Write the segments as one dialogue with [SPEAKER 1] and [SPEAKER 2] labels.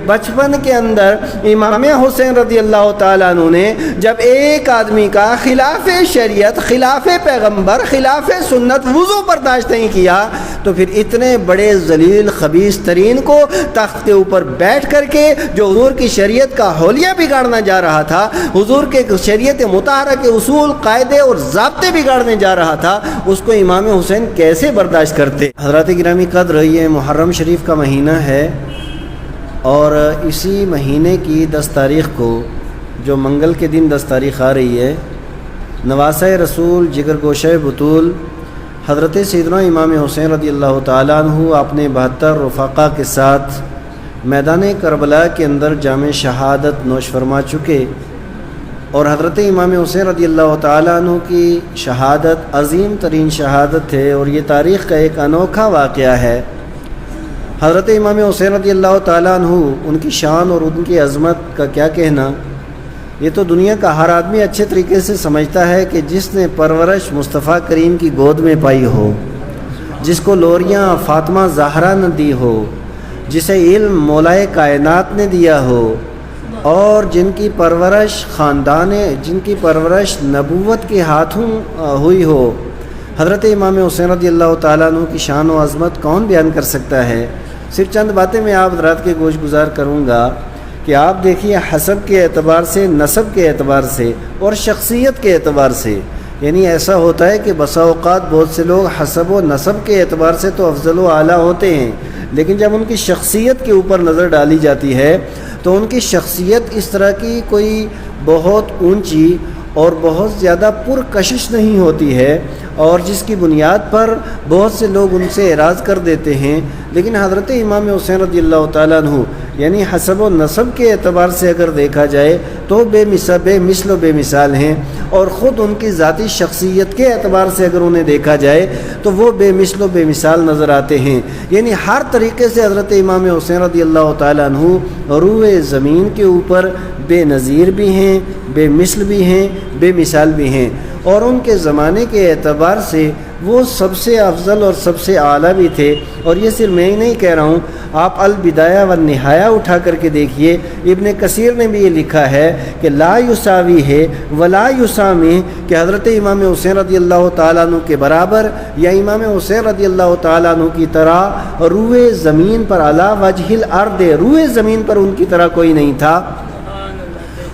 [SPEAKER 1] بچپن کے اندر امام حسین رضی اللہ تعالیٰ عنہ نے جب ایک آدمی کا خلاف شریعت، خلاف پیغمبر، خلاف سنت وضو برداشت نہیں کیا تو پھر اتنے بڑے ذلیل خبیث ترین کو تخت کے اوپر بیٹھ کر کے جو حضور کی شریعت کا حولیہ بگاڑنا جا رہا تھا، حضور کے شریعت مطہرہ کے اصول، قاعدے اور ضابطے بگاڑنے جا رہا تھا، اس کو امام حسین کیسے برداشت کرتے؟ حضرات گرامی قدر، یہ محرم شریف کا مہینہ ہے اور اسی مہینے کی 10 تاریخ کو جو منگل کے دن 10 تاریخ آ رہی ہے، نواسہ رسول جگر گوشہ بطول حضرت سیدنا امام حسین رضی اللہ تعالیٰ عنہ اپنے 72 رفقا کے ساتھ میدان کربلا کے اندر جام شہادت نوش فرما چکے، اور حضرت امام حسین رضی اللہ تعالیٰ عنہ کی شہادت عظیم ترین شہادت ہے، اور یہ تاریخ کا ایک انوکھا واقعہ ہے۔ حضرت امام حسین رضی اللہ تعالیٰ عنہ، ان کی شان اور ان کی عظمت کا کیا کہنا، یہ تو دنیا کا ہر آدمی اچھے طریقے سے سمجھتا ہے کہ جس نے پرورش مصطفیٰ کریم کی گود میں پائی ہو، جس کو لوریاں فاطمہ زہرا نے دی ہو، جسے علم مولائے کائنات نے دیا ہو، اور جن کی پرورش نبوت کے ہاتھوں ہوئی ہو، حضرت امام حسین رضی اللہ تعالیٰ عنہ کی شان و عظمت کون بیان کر سکتا ہے؟ صرف چند باتیں میں آپ حضرات کے گوش گزار کروں گا کہ آپ دیکھیے حسب کے اعتبار سے، نسب کے اعتبار سے اور شخصیت کے اعتبار سے، یعنی ایسا ہوتا ہے کہ بسا اوقات بہت سے لوگ حسب و نسب کے اعتبار سے تو افضل و اعلیٰ ہوتے ہیں، لیکن جب ان کی شخصیت کے اوپر نظر ڈالی جاتی ہے تو ان کی شخصیت اس طرح کی کوئی بہت اونچی اور بہت زیادہ پرکشش نہیں ہوتی ہے، اور جس کی بنیاد پر بہت سے لوگ ان سے اعراض کر دیتے ہیں، لیکن حضرت امام حسین رضی اللہ تعالیٰ عنہ یعنی حسب و نسب کے اعتبار سے اگر دیکھا جائے تو بے مثل و بے مثال ہیں، اور خود ان کی ذاتی شخصیت کے اعتبار سے اگر انہیں دیکھا جائے تو وہ بے مثل و بے مثال نظر آتے ہیں، یعنی ہر طریقے سے حضرت امام حسین رضی اللہ تعالیٰ عنہ روئے زمین کے اوپر بے نظیر بھی ہیں، بے مثل بھی ہیں، بے مثال بھی ہیں، اور ان کے زمانے کے اعتبار سے وہ سب سے افضل اور سب سے اعلیٰ بھی تھے۔ اور یہ صرف میں ہی نہیں کہہ رہا ہوں، آپ البدایہ والنہایہ اٹھا کر کے دیکھیے، ابن کثیر نے بھی یہ لکھا ہے کہ لا یساوی ہے ولا یسامی، کہ حضرت امام حسین رضی اللہ تعالیٰ عنہ کے برابر یا امام حسین رضی اللہ تعالیٰ عنہ کی طرح روئے زمین پر علی وجہ الارض، روئے زمین پر ان کی طرح کوئی نہیں تھا۔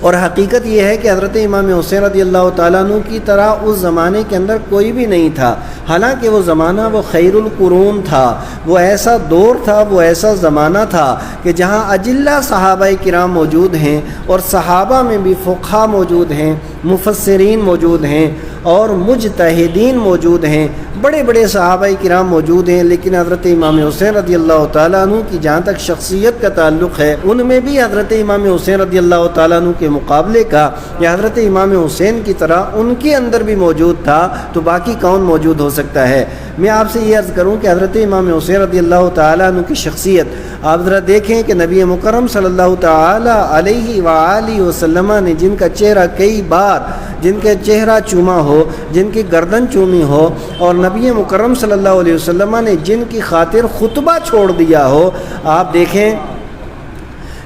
[SPEAKER 1] اور حقیقت یہ ہے کہ حضرت امام حسین رضی اللہ تعالیٰ عنہ کی طرح اس زمانے کے اندر کوئی بھی نہیں تھا، حالانکہ وہ زمانہ وہ خیر القرون تھا، وہ ایسا دور تھا، وہ ایسا زمانہ تھا کہ جہاں اجلہ صحابہ کرام موجود ہیں، اور صحابہ میں بھی فقہا موجود ہیں، مفسرین موجود ہیں، اور مجتہدین موجود ہیں، بڑے بڑے صحابہ کرام موجود ہیں، لیکن حضرت امام حسین رضی اللہ تعالیٰ عنہ کی جہاں تک شخصیت کا تعلق ہے، ان میں بھی حضرت امام حسین رضی اللہ تعالیٰ عنہ کے مقابلے کا یا حضرت امام حسین کی طرح ان کے اندر بھی موجود تھا تو باقی کون موجود ہو سکتا ہے؟ میں آپ سے یہ عرض کروں کہ حضرت امام حسین رضی اللہ تعالیٰ عنہ کی شخصیت آپ ذرا دیکھیں کہ نبی مکرم صلی اللہ تعالیٰ علیہ وآلہ وسلم نے جن کا چہرہ کئی بار، جن کے چہرہ چوما ہو، جن کی گردن چومی ہو، اور نبی مکرم صلی اللہ علیہ وسلم نے جن کی خاطر خطبہ چھوڑ دیا ہو، آپ دیکھیں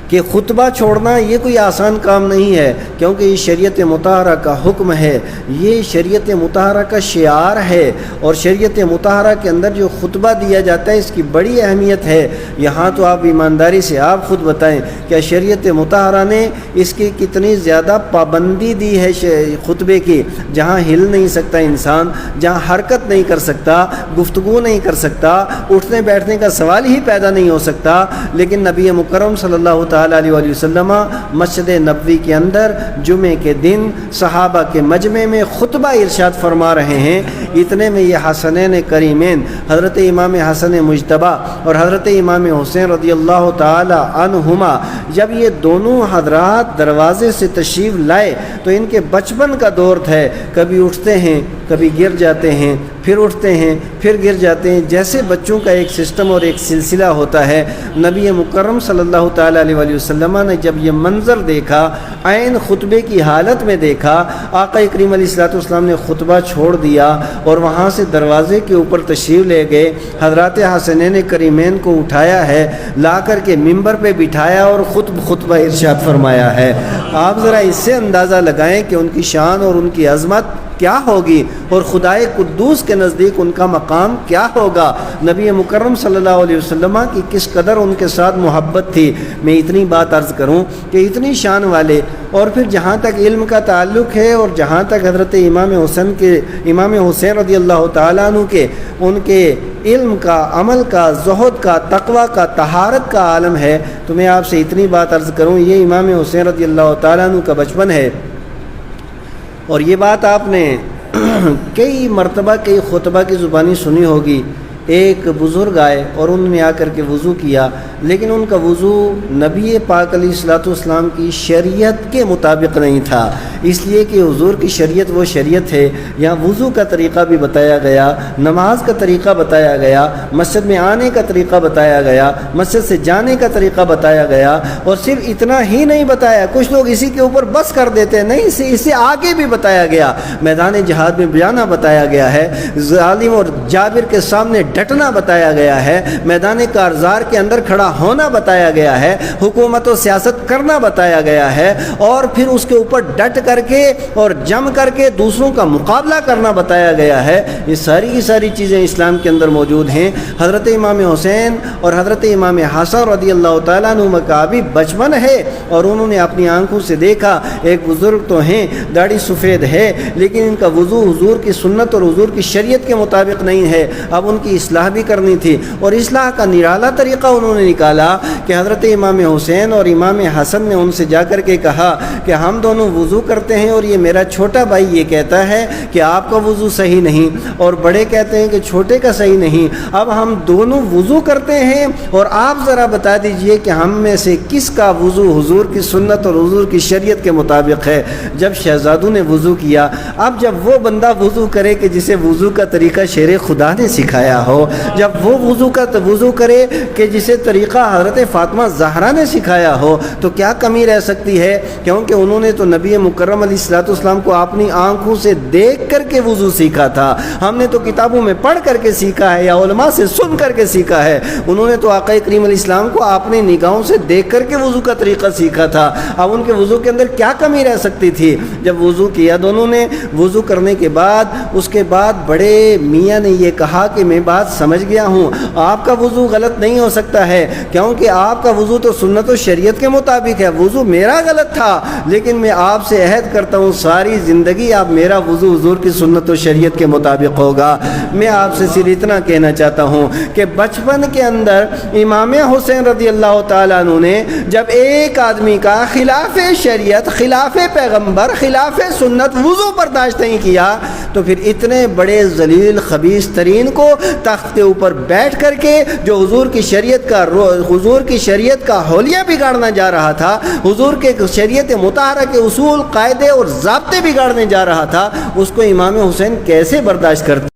[SPEAKER 1] کہ خطبہ چھوڑنا یہ کوئی آسان کام نہیں ہے، کیونکہ یہ شریعت مطہرہ کا حکم ہے، یہ شریعت مطہرہ کا شعار ہے، اور شریعت مطہرہ کے اندر جو خطبہ دیا جاتا ہے اس کی بڑی اہمیت ہے۔ یہاں تو آپ ایمانداری سے آپ خود بتائیں کہ شریعت مطہرہ نے اس کی کتنی زیادہ پابندی دی ہے خطبے کی، جہاں ہل نہیں سکتا انسان، جہاں حرکت نہیں کر سکتا، گفتگو نہیں کر سکتا، اٹھنے بیٹھنے کا سوال ہی پیدا نہیں ہو سکتا، لیکن نبی مکرم صلی اللہ تعالیٰ علیہ وسلم مسجد نبوی کے اندر جمعے کے دن صحابہ کے مجمع میں خطبہ ارشاد فرما رہے ہیں۔ اتنے میں یہ حسنین کریمین حضرت امام حسن مجتبی اور حضرت امام حسین رضی اللہ تعالی عنہما جب یہ دونوں حضرات دروازے سے تشریف لائے تو ان کے بچپن کا دور تھا، کبھی اٹھتے ہیں، کبھی گر جاتے ہیں، پھر اٹھتے ہیں، پھر گر جاتے ہیں، جیسے بچوں کا ایک سسٹم اور ایک سلسلہ ہوتا ہے۔ نبی مکرم صلی اللہ تعالیٰ علیہ وآلہ وسلم نے جب یہ منظر دیکھا، عین خطبے کی حالت میں دیکھا، آقا کریم علیہ الصلوۃ والسلام نے خطبہ چھوڑ دیا اور وہاں سے دروازے کے اوپر تشریف لے گئے۔ حضرات حسنین کریمین کو اٹھایا ہے، لا کر کے ممبر پہ بٹھایا اور خطبہ ارشاد فرمایا ہے۔ آپ ذرا اس سے اندازہ لگائیں کہ ان کی شان اور ان کی عظمت کیا ہوگی، اور خدائے قدوس کے نزدیک ان کا مقام کیا ہوگا۔ نبی مکرم صلی اللہ علیہ وسلم کی کس قدر ان کے ساتھ محبت تھی۔ میں اتنی بات عرض کروں کہ اتنی شان والے، اور پھر جہاں تک علم کا تعلق ہے اور جہاں تک حضرت امام حسین رضی اللہ تعالیٰ عنہ کے ان کے علم کا، عمل کا، زہد کا، تقوی کا، طہارت کا عالم ہے، تو میں آپ سے اتنی بات عرض کروں، یہ امام حسین رضی اللہ تعالیٰ عنہ کا بچپن ہے۔ اور یہ بات آپ نے کئی مرتبہ کئی خطبہ کی زبانی سنی ہوگی۔ ایک بزرگ آئے اور انہوں نے آ کر کے وضو کیا، لیکن ان کا وضو نبی پاک علیہ الصلوۃ والسلام کی شریعت کے مطابق نہیں تھا، اس لیے کہ حضور کی شریعت وہ شریعت ہے۔ یہاں وضو کا طریقہ بھی بتایا گیا، نماز کا طریقہ بتایا گیا، مسجد میں آنے کا طریقہ بتایا گیا، مسجد سے جانے کا طریقہ بتایا گیا، اور صرف اتنا ہی نہیں بتایا، کچھ لوگ اسی کے اوپر بس کر دیتے ہیں، نہیں، اسے آگے بھی بتایا گیا۔ میدان جہاد میں جانا بتایا گیا ہے، ظالم اور جابر کے سامنے ڈٹنا بتایا گیا ہے، میدان کارزار کے اندر کھڑا ہونا بتایا گیا ہے، حکومت و سیاست کرنا بتایا گیا ہے، اور پھر اس کے اوپر ڈٹ کر کے اور جم کر کے دوسروں کا مقابلہ کرنا بتایا گیا ہے۔ یہ ساری کی ساری چیزیں اسلام کے اندر موجود ہیں۔ حضرت امام حسین اور حضرت امام حسن رضی اللہ تعالیٰ عنہ کا بھی بچپن ہے، اور انہوں نے اپنی آنکھوں سے دیکھا، ایک بزرگ تو ہیں، داڑھی سفید ہے، لیکن ان کا وضو حضور کی سنت اور حضور کی شریعت کے مطابق نہیں ہے۔ اب ان کی اصلاح بھی کرنی تھی، اور اصلاح کا نرالا طریقہ انہوں نے نکالا کہ حضرت امام حسین اور امام حسن نے ان سے جا کر کے کہا کہ ہم دونوں وضو کرتے ہیں، اور یہ میرا چھوٹا بھائی یہ کہتا ہے کہ آپ کا وضو صحیح نہیں، اور بڑے کہتے ہیں کہ چھوٹے کا صحیح نہیں، اب ہم دونوں وضو کرتے ہیں، اور آپ ذرا بتا دیجئے کہ ہم میں سے کس کا وضو حضور کی سنت اور حضور کی شریعت کے مطابق ہے۔ جب شہزادوں نے وضو کیا، اب جب وہ بندہ وضو کرے کہ جسے وضو کا طریقہ شیر خدا نے سکھایا ہو، جب وہ وضو کرے کہ جسے طریقہ حضرت فاطمہ زہرا نے سکھایا ہو، تو کیا کمی رہ سکتی ہے؟ کیونکہ انہوں نے تو نبی مکرم علیہ الصلوۃ والسلام کو اپنی آنکھوں سے دیکھ کر کے وضو سیکھا تھا، ہم نے تو کتابوں میں پڑھ کر کے سیکھا ہے یا علماء سے سن کر کے سیکھا ہے، انہوں نے تو آقا کریم علیہ السلام کو اپنی نگاہوں سے دیکھ کر کے وضو کا طریقہ سیکھا تھا۔ اب ان کے وضو کے اندر کیا کمی رہ سکتی تھی؟ جب وضو کیا دونوں نے، وضو کرنے کے بعد اس کے بعد بڑے میاں نے یہ کہا کہ میں بات سمجھ گیا ہوں، آپ کا وضو غلط نہیں ہو سکتا ہے، کیونکہ آپ کا وضو تو سنت و شریعت کے مطابق ہے، وضو میرا غلط تھا، لیکن میں آپ سے عہد کرتا ہوں ساری زندگی آپ میرا وضو حضور کی سنت و شریعت کے مطابق ہوگا۔ میں آپ سے صرف اتنا کہنا چاہتا ہوں کہ بچپن کے اندر امام حسین رضی اللہ تعالیٰ عنہ نے جب ایک آدمی کا خلاف شریعت، خلاف پیغمبر، خلاف سنت وضو برداشت نہیں کیا، تو پھر اتنے بڑے ذلیل خبیث ترین کو تخت کے اوپر بیٹھ کر کے جو حضور کی شریعت کا حلیہ بگاڑنا جا رہا تھا، حضور کے شریعت مطہرہ کے اصول، قاعدے اور ضابطے بگاڑنے جا رہا تھا، اس کو امام حسین کیسے برداشت کرتے؟